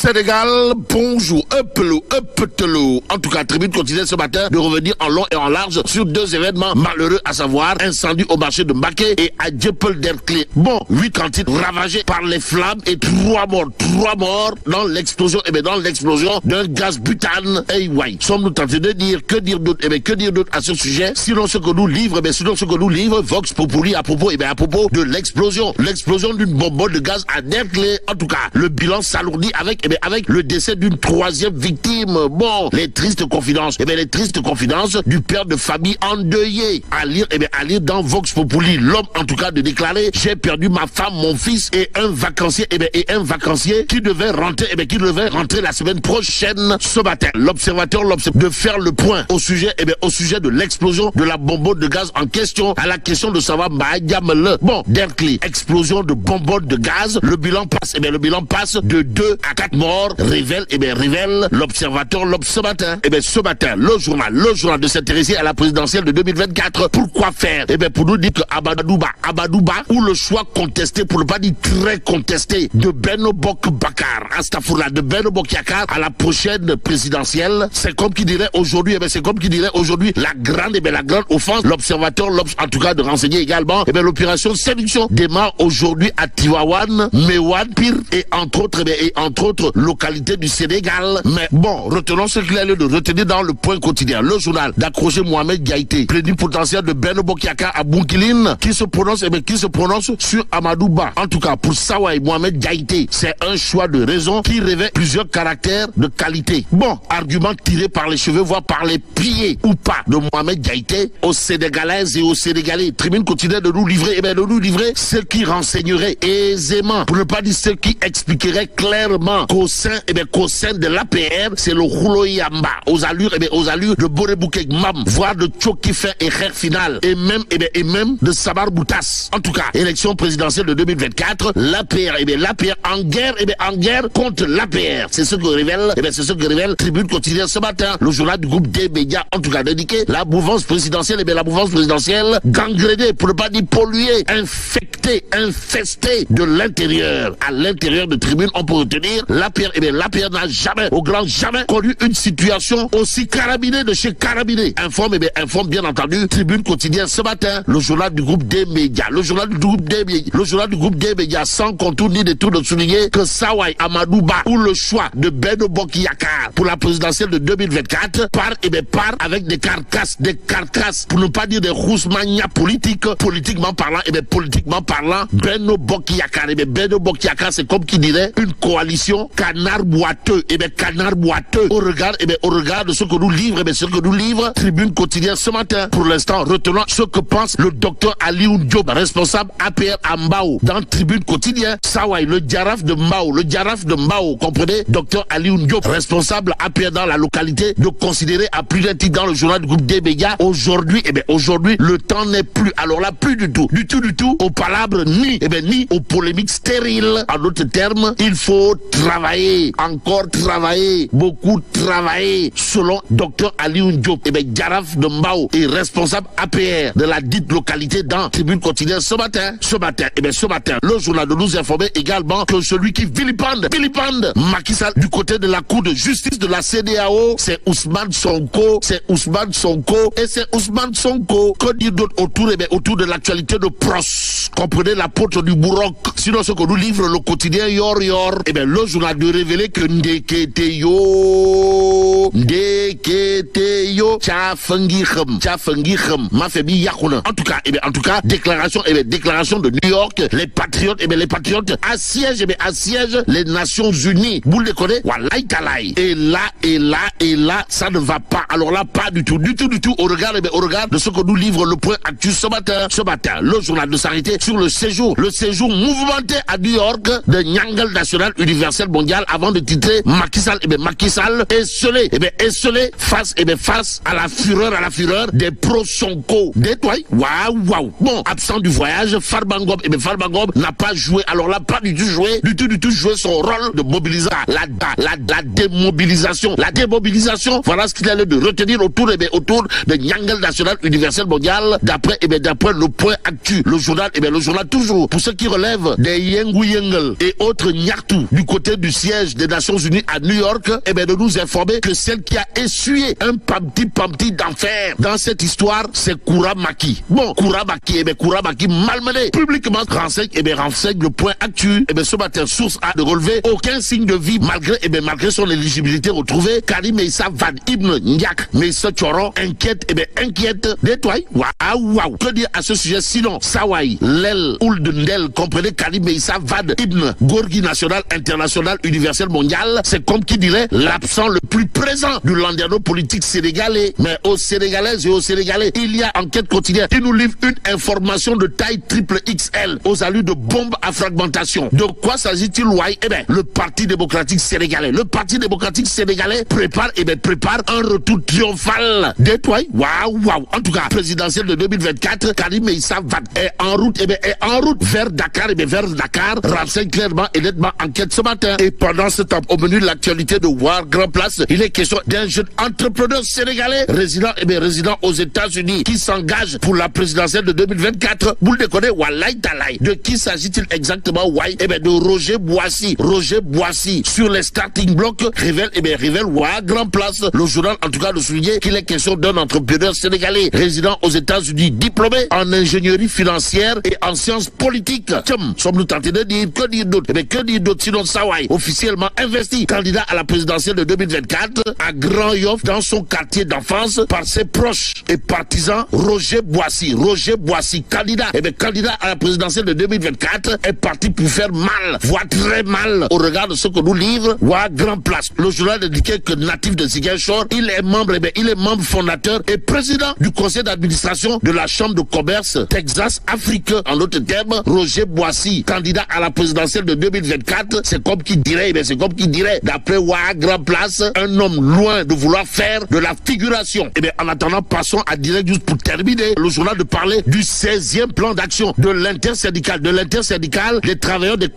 Sénégal, bonjour, en tout cas, Tribune continue ce matin de revenir en long et en large sur deux événements malheureux, à savoir incendie au marché de Mbaké et à Dieuppeul-Derklé. Bon, 8 cantines ravagées par les flammes et 3 morts dans l'explosion, d'un gaz butane. Sommes-nous tentés de dire, que dire d'autre à ce sujet, sinon ce que nous livre, Vox Populi à propos de l'explosion d'une bonbonne de gaz à Derklé. En tout cas, le bilan s'alourdit avec le décès d'une 3e victime. Bon, les tristes confidences du père de famille endeuillé. À lire dans Vox Populi. L'homme, en tout cas, de déclarer: j'ai perdu ma femme, mon fils et un vacancier, qui devait rentrer la semaine prochaine. Ce matin, l'observateur de faire le point au sujet de l'explosion de la bonbonne de gaz en question, à la question de savoir bon, Derklé, explosion de bonbonne de gaz, le bilan passe de 2 à 4 morts, révèle l'observateur ce matin. Ce matin, le journal de s'intéresser à la présidentielle de 2024. Pourquoi faire? Pour nous dire que Abadouba, ou le choix contesté, pour ne pas dire très contesté, de Benno Bokk Yakaar à la prochaine présidentielle, c'est comme qui dirait aujourd'hui, la grande offense. L'observateur, en tout cas, de renseigner également, l'opération séduction démarre aujourd'hui à Tivaouane, Meouane, Pire et entre autres localités du Sénégal. Mais bon, retenons ce qu'il a lieu de retenir dans le point quotidien. Le journal d'accrocher Mohamed Diaité, plénipotentiaire de Benno Bokk Yakaar à Bounkiling, qui se prononce sur Amadouba. En tout cas, pour Sawai Mohamed Diaité, c'est un choix de raison qui révèle plusieurs caractères de qualité. Bon, argument tiré par les cheveux, voire par les pieds ou pas de Mohamed Diaité aux Sénégalaises et aux Sénégalais. Tribune continue de nous livrer, ce qui renseignerait aisément, pour ne pas dire ce qui expliquerait clairement qu'au sein de l'APR, c'est le rouleau yamba, aux allures de Borebouke Mam, voire de Tchokife et Kher Final, et même de Sabar Boutas. En tout cas, élection présidentielle de 2024, l'APR en guerre contre l'APR. C'est ce que révèle Tribune quotidienne ce matin. Le journal du groupe des médias, en tout cas, indiqué la mouvance présidentielle, gangrénée, pour ne pas dire polluée, infectée de l'intérieur. À l'intérieur de Tribune, on peut retenir l'APR n'a jamais connu une situation aussi carabinée de chez carabiné. Informe bien entendu Tribune quotidienne ce matin. Le journal du groupe des médias, sans contour ni détour, de souligner que Sawai Amadouba, ou le choix de Benno Bokk Yakaar pour la présidentielle de 2024 part avec des carcasses, pour ne pas dire des roussemania politiquement parlant, Benno Bokk Yakaar, c'est comme qui dirait une coalition canard boiteux, au regard de ce que nous livre, Tribune quotidienne ce matin. Pour l'instant, retenons ce que pense le docteur Aliou Diop, responsable APR à Mbao, dans Tribune quotidien. Sawai, le Djaraf de Mbao, comprenez, docteur Aliou Diop, responsable APR dans la localité, de considérer à plus d'un titre dans le journal du groupe des médias, aujourd'hui, le temps n'est plus, alors là, plus du tout, aux palabres, ni aux polémiques stériles. En d'autres termes, il faut beaucoup travailler, selon docteur Aliou Diop, Djaraf de Mbao, et responsable APR de la dite localité, dans Tribune quotidienne ce matin, le journal de nous informer également que celui qui vilipende Macky Sall du côté de la Cour de justice de la CEDEAO, c'est Ousmane Sonko, que dire d'autre autour de l'actualité de Pros, comprenez, l'apôtre du Bourroc. Sinon, ce que nous livre le quotidien Yor, le journal de révéler que Ndeketeyo, Mafebi Yakuna. En tout cas, déclaration de New York, les patriotes assiègent les Nations Unies. Vous le connaissez? Wallahi talaï. Et là, ça ne va pas. Alors là, pas du tout. Au regard de ce que nous livre le point actu ce matin, le journal de s'arrêter sur le séjour mouvementé à New York de Nyangal National Universel Mondial, avant de titrer Macky Sall esselé face à la fureur des pro-Sonko. Waouh. Bon, absent du voyage, Farbangob n'a pas joué, alors là, pas du tout joué son rôle de mobilisation. La démobilisation, voilà ce qu'il a de retenir autour de Nyangal National Universel Mondial, d'après le point actu. Le journal toujours, pour ce qui relève des Yengu Yengel et autres Nyartu du côté du du siège des Nations Unies à New York, eh bien, de nous informer que celle qui a essuyé un pamti d'enfer dans cette histoire, c'est Kouramaki. Bon, Kouramaki, eh bien, Kouramaki malmené, publiquement renseigne le point actuel. Eh bien, ce matin, source a de relever aucun signe de vie malgré son éligibilité retrouvée. Karim Meïssa Wade Ibn Ndiak Meïssa Choron inquiète, détoile. Waouh. Que dire à ce sujet sinon Sawai, Lel, Ould Ndel, comprenez Karim Meïssa Wade Ibn Gorgui national, international, universel, mondial. C'est comme qui dirait l'absent le plus présent du landerneau politique sénégalais. Mais aux Sénégalaises et aux Sénégalais, il y a enquête quotidienne qui nous livre une information de taille triple XL aux allures de bombes à fragmentation. De quoi s'agit-il, Wai? Eh bien, le Parti démocratique sénégalais. Le Parti démocratique sénégalais prépare un retour triomphal. Détoile. Waouh. En tout cas, présidentielle de 2024, Karim Meïssa Wade est en route, vers Dakar, renseigne clairement et nettement enquête ce matin. Et pendant ce temps, au menu de l'actualité de War Grand Place, il est question d'un jeune entrepreneur sénégalais résident aux États-Unis qui s'engage pour la présidentielle de 2024. Vous le déconnez, Walay Talay. De qui s'agit-il exactement, Wai? De Roger Boissy. Roger Boissy, sur les starting blocks, révèle War Grand Place. Le journal, en tout cas, de souligner qu'il est question d'un entrepreneur sénégalais résident aux États-Unis, diplômé en ingénierie financière et en sciences politiques. Sommes-nous tentés de dire, que dire d'autre? Que dire d'autre sinon Sawai, officiellement investi candidat à la présidentielle de 2024 à Grand Yoff dans son quartier d'enfance par ses proches et partisans. Roger Boissy, candidat à la présidentielle de 2024 est parti pour faire mal, voire très mal au regard de ce que nous livre War Grand Place. Le journal indiquait que natif de Ziguinchor, il est membre fondateur et président du conseil d'administration de la chambre de commerce Texas Afrique. En d'autres termes, Roger Boissy, candidat à la présidentielle de 2024, c'est comme qui dirait, d'après War Grand Place, un homme loin de vouloir faire de la figuration. En attendant, passons à direct juste pour terminer le journal de parler du 16e plan d'action de l'intersyndicale des travailleurs des